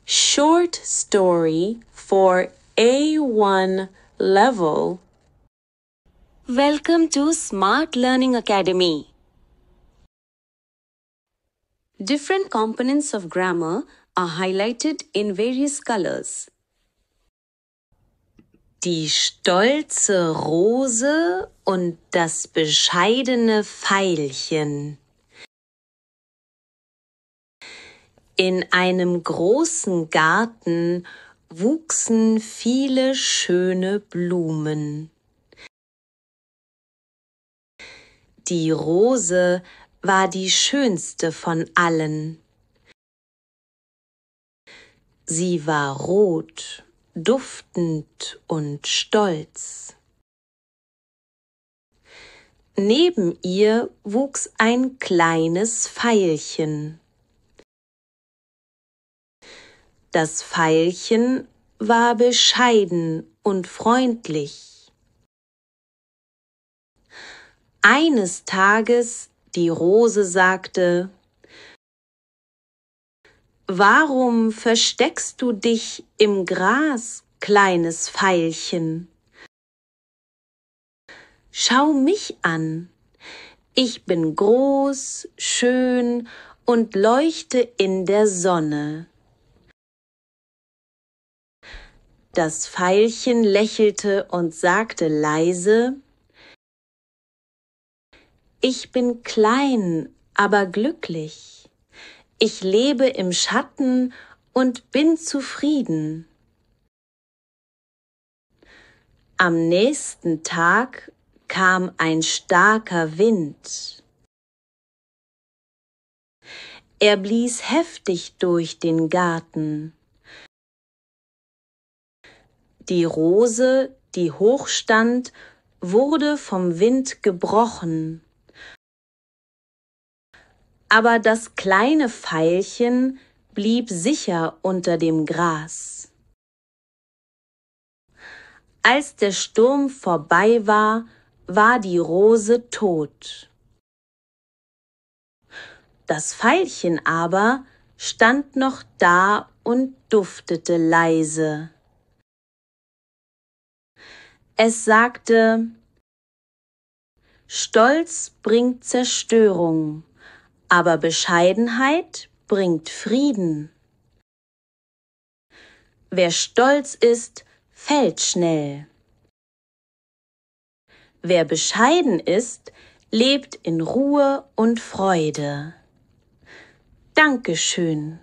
Short story for A1 level. Welcome to Smart Learning Academy. Different components of grammar are highlighted in various colors. Die stolze Rose und das bescheidene Veilchen. In einem großen Garten wuchsen viele schöne Blumen. Die Rose war die schönste von allen. Sie war rot, duftend und stolz. Neben ihr wuchs ein kleines Veilchen. Das Veilchen war bescheiden und freundlich. Eines Tages die Rose sagte: »Warum versteckst du dich im Gras, kleines Veilchen? Schau mich an. Ich bin groß, schön und leuchte in der Sonne.« Das Veilchen lächelte und sagte leise: »Ich bin klein, aber glücklich. Ich lebe im Schatten und bin zufrieden.« Am nächsten Tag kam ein starker Wind. Er blies heftig durch den Garten. Die Rose, die hoch stand, wurde vom Wind gebrochen. Aber das kleine Veilchen blieb sicher unter dem Gras. Als der Sturm vorbei war, war die Rose tot. Das Veilchen aber stand noch da und duftete leise. Es sagte: »Stolz bringt Zerstörung, aber Bescheidenheit bringt Frieden. Wer stolz ist, fällt schnell. Wer bescheiden ist, lebt in Ruhe und Freude.« Dankeschön.